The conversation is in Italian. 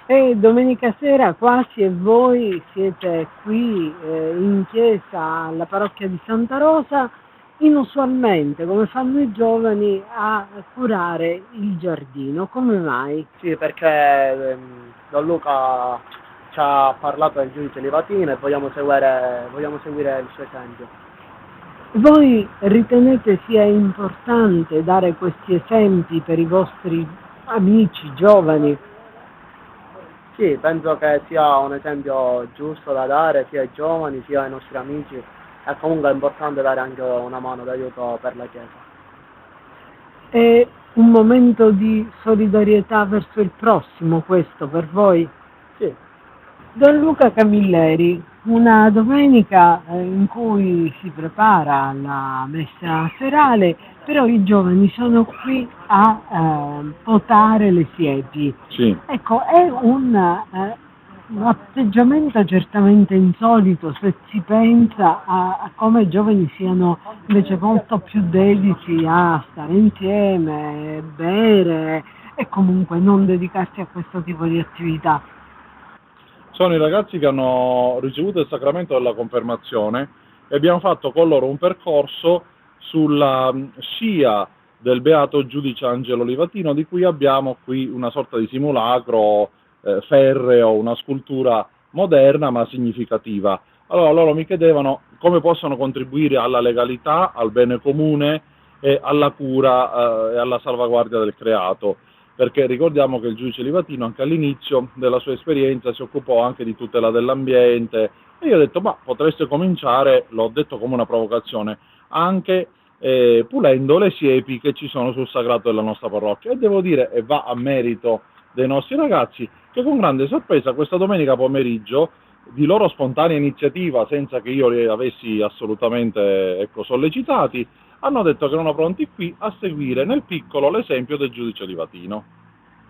E domenica sera quasi e voi siete qui in chiesa alla parrocchia di Santa Rosa, inusualmente, come fanno i giovani, a curare il giardino. Come mai? Sì, perché Don Luca ci ha parlato del giudice Livatino e vogliamo seguire il suo esempio. Voi ritenete sia importante dare questi esempi per i vostri amici giovani? Sì, penso che sia un esempio giusto da dare sia ai giovani sia ai nostri amici e comunque è importante dare anche una mano d'aiuto per la Chiesa. È un momento di solidarietà verso il prossimo questo per voi? Sì, Don Luca Camilleri, una domenica in cui si prepara la messa serale, però i giovani sono qui a potare le siepi. Sì. Ecco, è un atteggiamento certamente insolito se si pensa a come i giovani siano invece molto più dediti a stare insieme, bere e comunque non dedicarsi a questo tipo di attività. Sono i ragazzi che hanno ricevuto il sacramento della confermazione e abbiamo fatto con loro un percorso sulla scia del beato giudice Angelo Livatino, di cui abbiamo qui una sorta di simulacro ferreo, una scultura moderna ma significativa. Allora loro mi chiedevano come possono contribuire alla legalità, al bene comune e alla cura e alla salvaguardia del creato, perché ricordiamo che il giudice Livatino anche all'inizio della sua esperienza si occupò anche di tutela dell'ambiente e io ho detto ma potreste cominciare, l'ho detto come una provocazione, anche pulendo le siepi che ci sono sul sagrato della nostra parrocchia, e devo dire, e va a merito dei nostri ragazzi, che con grande sorpresa questa domenica pomeriggio, di loro spontanea iniziativa, senza che io li avessi assolutamente sollecitati, hanno detto che erano pronti qui a seguire nel piccolo l'esempio del giudice Livatino.